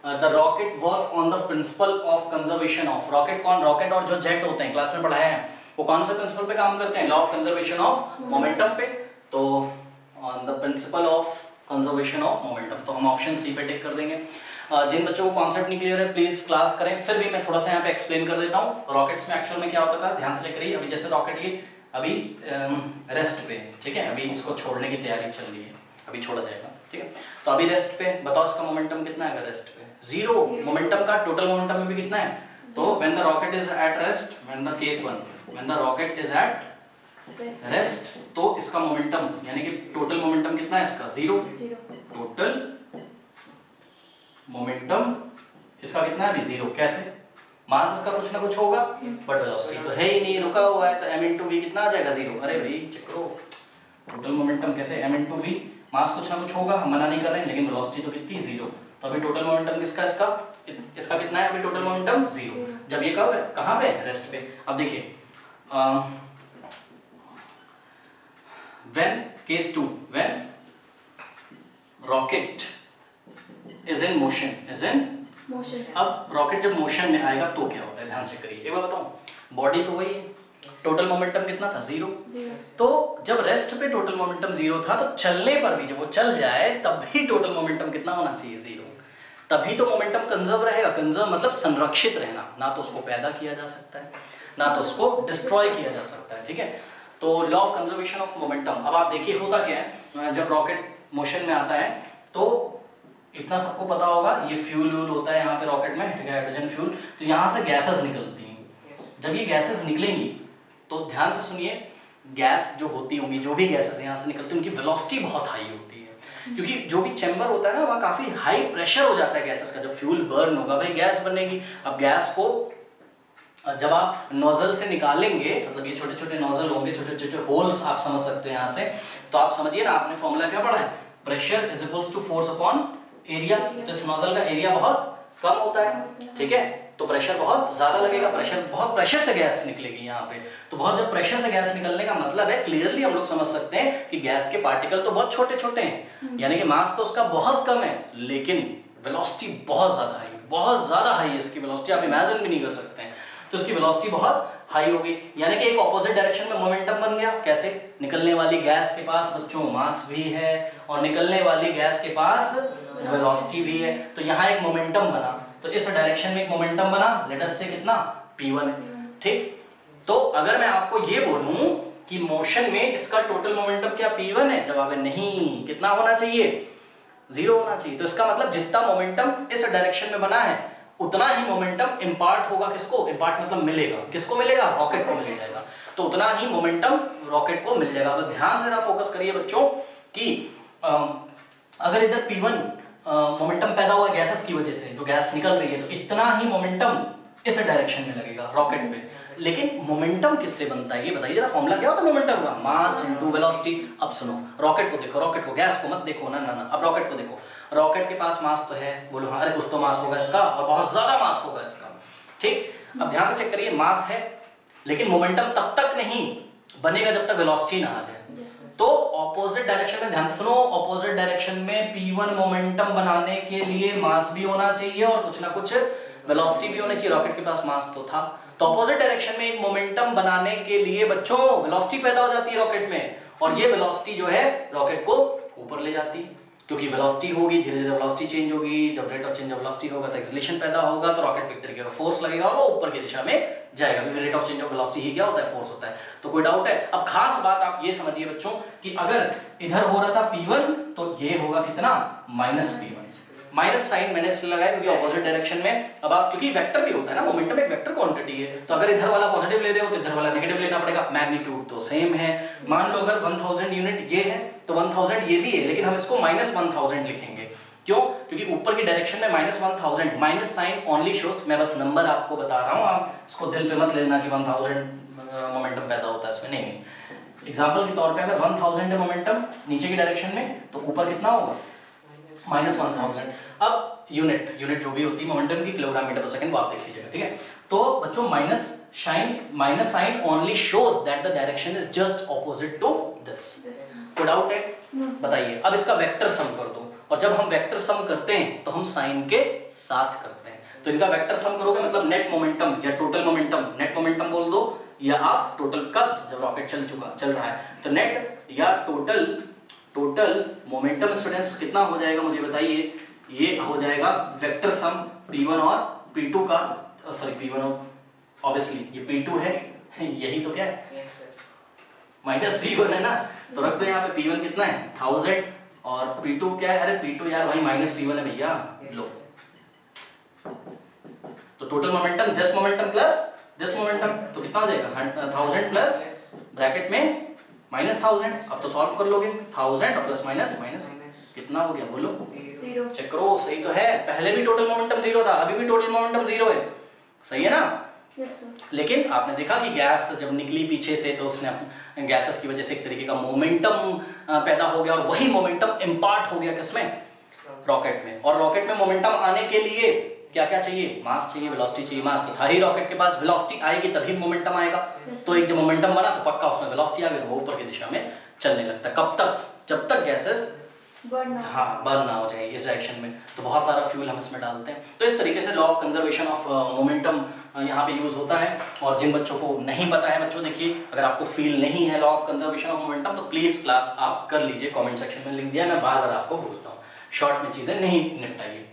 The rocket work on the principle of conservation of. Rocket कौन, rocket और जो jet होते हैं क्लास में पढ़ाया है, वो कौन से प्रिंसिपल पे काम करते हैं, law of conservation of momentum पे। तो on the principle of conservation of momentum, तो हम ऑप्शन सी पे टिक कर देंगे। जिन बच्चों को कॉन्सेप्ट नहीं क्लियर है प्लीज क्लास करें, फिर भी मैं थोड़ा सा यहाँ पे एक्सप्लेन कर देता हूँ। रॉकेट्स में एक्चुअल में क्या होता था, ध्यान से करिए। अभी जैसे रॉकेट ये अभी रेस्ट पे, ठीक है, अभी इसको छोड़ने की तैयारी चल रही है, अभी छोड़ा जाएगा, ठीक है। तो अभी रेस्ट पे, बताओ इसका मोमेंटम कितना है अगर रेस्ट पे, जीरो। मोमेंटम का टोटल मोमेंटम में भी कितना है, तो when the rocket is at rest, when the case 1, when the rocket is at rest, तो इसका मोमेंटम यानी कि टोटल मोमेंटम कितना है इसका, जीरो। टोटल मोमेंटम इसका कितना है, जीरो। कैसे, मास इसका कुछ ना कुछ होगा, बट वेलोसिटी तो है ही नहीं, रुका हुआ है, तो m into v कितना आ जाएगा, जीरो। अरे भाई चेक करो, टोटल मोमेंटम कैसे, m into v, मास कुछ ना कुछ होगा, हम मना नहीं कर रहे हैं, लेकिन वेलोसिटी तो कितनी, जीरो। तो अभी टोटल मोमेंटम किसका, इसका कितना है अभी टोटल मोमेंटम, जीरो। जब ये कब है, कहाँ पे, रेस्ट पे। अब देखिए when case 2, when rocket is in motion, is in motion. अब रॉकेट जब मोशन में आएगा तो क्या होता है, ध्यान से करिए। एक बार बताऊं, बॉडी तो वही है, टोटल मोमेंटम कितना था, जीरो। तो जब रेस्ट पे टोटल मोमेंटम जीरो था, तो चलने पर भी जब वो चल जाए तब भी टोटल मोमेंटम कितना होना चाहिए, जीरो। तभी तो मोमेंटम कंजर्व रहेगा। कंजर्व मतलब संरक्षित रहना, ना तो उसको पैदा किया जा सकता है, ना तो उसको डिस्ट्रॉय किया जा सकता है, ठीक है। तो law of conservation of momentum. अब आप देखिए होता क्या है, जब रॉकेट मोशन में आता है तो इतना सबको पता होगा, ये फ्यूल होता है यहाँ पे रॉकेट में, ठीक है, हाइड्रोजन फ्यूल। तो यहाँ से गैसेस निकलती हैं। जब ये गैसेस निकलेंगी तो ध्यान से सुनिए, गैस जो होती होंगी, जो भी गैसेस यहाँ से निकलती हैं, उनकी वेलोसिटी बहुत हाई होती है, क्योंकि जो भी चैम्बर होता है ना, वहाँ काफी हाई प्रेशर हो जाता है गैसेस का। जब फ्यूल बर्न होगा, भाई गैस बनेगी। अब गैस को जब आप नोजल से निकालेंगे, मतलब ये छोटे छोटे नोजल होंगे, छोटे छोटे होल्स आप समझ सकते हैं यहाँ से, तो आप समझिए ना, आपने फॉर्मूला क्या पढ़ा है, pressure is equals to force upon area. तो इस नोजल का एरिया बहुत कम होता है, ठीक है, तो प्रेशर बहुत ज्यादा लगेगा, बहुत प्रेशर से गैस निकलेगी यहाँ पे। तो बहुत जब प्रेशर से गैस निकलने का मतलब है, क्लियरली हम लोग समझ सकते हैं कि गैस के पार्टिकल तो बहुत छोटे छोटे हैं, यानी कि मास तो उसका बहुत कम है, लेकिन वेलोसिटी बहुत ज्यादा हाई है इसकी वेलोसिटी, आप इमेजिन भी नहीं कर सकते हैं। तो इसकी वेलोसिटी बहुत हाई होगी, यानी कि एक ऑपोजिट डायरेक्शन में मोमेंटम बन गया। कैसे, निकलने वाली गैस के पास बच्चों मास भी है, और निकलने वाली गैस के पास वेलोसिटी भी है, तो यहाँ एक मोमेंटम बना। तो इस डायरेक्शन में एक मोमेंटम बना, लेट अस से कितना, p1, ठीक। तो अगर मैं आपको ये बोलूं कि मोशन में इसका टोटल मोमेंटम क्या p1 है, जवाब है नहीं। कितना होना चाहिए, जीरो होना चाहिए। तो इसका मतलब जितना मोमेंटम इस डायरेक्शन में बना है, उतना ही मोमेंटम इंपार्ट होगा किसको, इंपार्ट मतलब मिलेगा, किसको मिलेगा, रॉकेट को मिल जाएगा। तो उतना ही मोमेंटम रॉकेट को मिल जाएगा। अब ध्यान से फोकस करिए बच्चों कि अगर इधर p1 मोमेंटम पैदा हुआ गैसेस की वजह से, जो गैस निकल रही है, तो इतना ही मोमेंटम इस डायरेक्शन में लगेगा रॉकेट पे। लेकिन मोमेंटम किससे बनता है ये बताइए जरा, फॉर्मूला क्या होता है मोमेंटम का, मास इनटू वेलोसिटी। अब सुनो, रॉकेट को देखो, रॉकेट को, गैस को मत देखो ना, अब रॉकेट को देखो। रॉकेट के पास मास तो है, बोलो हाँ, अरे कुछ तो मास होगा इसका, और बहुत ज्यादा मास होगा इसका, ठीक। अब ध्यान से चेक करिए, मास है, लेकिन मोमेंटम तब तक नहीं बनेगा जब तक वेलोसिटी ना आ जाए। तो ऑपोजिट डायरेक्शन में, ध्यान से सुनो, ऑपोजिट डायरेक्शन में p1 मोमेंटम बनाने के लिए मास भी होना चाहिए और कुछ ना कुछ वेलोसिटी भी होनी चाहिए। रॉकेट के पास मास तो था, तो ऑपोजिट डायरेक्शन में एक मोमेंटम बनाने के लिए बच्चों वेलोसिटी पैदा हो जाती है रॉकेट में, और ये वेलोसिटी जो है रॉकेट को ऊपर ले जाती है, क्योंकि वेलोसिटी होगी, धीरे धीरे वेलोसिटी चेंज होगी। जब rate of change of velocity होगा तो एक्सीलरेशन पैदा होगा, तो रॉकेट पे एक तरीके का फोर्स लगेगा और वो ऊपर की दिशा में जाएगा, क्योंकि rate of change of velocity ही क्या होता है, फोर्स होता है। तो कोई डाउट है? अब खास बात आप ये समझिए बच्चों कि अगर इधर हो रहा था p1, तो ये होगा कितना, -p1। माइनस साइन मैंने इसलिए लगाया क्योंकि ऑपोजिट डायरेक्शन में, अब आप, क्योंकि वेक्टर भी होता है ना, मोमेंटम एक वेक्टर क्वांटिटी है, तो अगर इधर वाला पॉजिटिव ले रहे हो तो इधर वाला नेगेटिव लेना पड़ेगा। मैग्नीट्यूड तो सेम है, मान लो अगर 1000 यूनिट ये है तो 1000 ये भी है, लेकिन हम इसको -1000 लिखेंगे। क्यों? क्योंकि ऊपर की डायरेक्शन में -1000, माइनस साइन ओनली शोज, मैं बस नंबर आपको बता रहा हूँ, आप इसको दिल पे मत लेना कि 1000 मोमेंटम पैदा होता है इसमें, नहीं। एग्जाम्पल के तौर पे अगर 1000 है मोमेंटम नीचे की डायरेक्शन में, तो ऊपर कितना होगा, -1000। अब यूनिट जो भी होती है मोमेंटम की, किलोग्राम मीटर पर सेकंड, वो आप देख लीजिएगा, ठीक है। तो बच्चों minus sign only shows that the direction is just opposite to this. कोई डाउट है? बताइए। अब इसका वेक्टर सम कर दो, और जब हम वेक्टर सम करते हैं तो हम साइन के साथ करते हैं। तो इनका वेक्टर सम करोगे मतलब नेट मोमेंटम या टोटल मोमेंटम, नेट मोमेंटम बोल दो या आप टोटल कब, जब रॉकेट चल रहा है तो नेट या टोटल मोमेंटम स्टूडेंट्स कितना हो जाएगा मुझे बताइए। ये हो जाएगा वेक्टर सम P1 और P2 का, सॉरी P1 और ऑब्वियसली ये P2 है, यही तो क्या है माइनस P1 है ना, तो रख दो यहाँ पे P1 कितना है 1000 और P2 क्या है, अरे P2 यार वही माइनस P1 है भैया, लो। तो total momentum this momentum plus this momentum तो कितना हो जाएगा 1000 प्लस ब्रैकेट में माइनस 1000। अब तो सॉल्व कर लोगे 1000 और प्लस माइनस माइनस कितना हो गया बोलो, 0। चेक करो सही तो है, पहले भी टोटल मोमेंटम 0 था, अभी भी टोटल मोमेंटम 0 है, सही है ना। Yes sir. लेकिन आपने देखा कि गैस जब निकली पीछे से तो उसने गैसेस की वजह से एक तरीके का मोमेंटम पैदा हो गया और वही मोमेंटम इंपार्ट हो गया किसमें, रॉकेट में। और रॉकेट में मोमेंटम आने के लिए क्या क्या चाहिए, मास चाहिए, वेलोसिटी चाहिए। मास तो था ही रॉकेट के पास, वेलोसिटी आएगी तभी मोमेंटम आएगा। तो एक जब मोमेंटम बना तो पक्का उसमें वेलोसिटी आ गई, वो ऊपर की दिशा में चलने लगता है। कब तक, जब तक गैसेस बर्न ना हो जाए इस डायरेक्शन में। तो बहुत सारा फ्यूल हम इसमें डालते हैं। तो इस तरीके से law of conservation of momentum यहाँ पे यूज होता है। और जिन बच्चों को नहीं पता है बच्चों, देखिए अगर आपको फील नहीं है law of conservation of momentum तो प्लीज क्लास आप कर लीजिए, कमेंट सेक्शन में लिख दिया, मैं बार बार आपको बोलता हूँ, शॉर्ट में चीजें नहीं निपटाइए।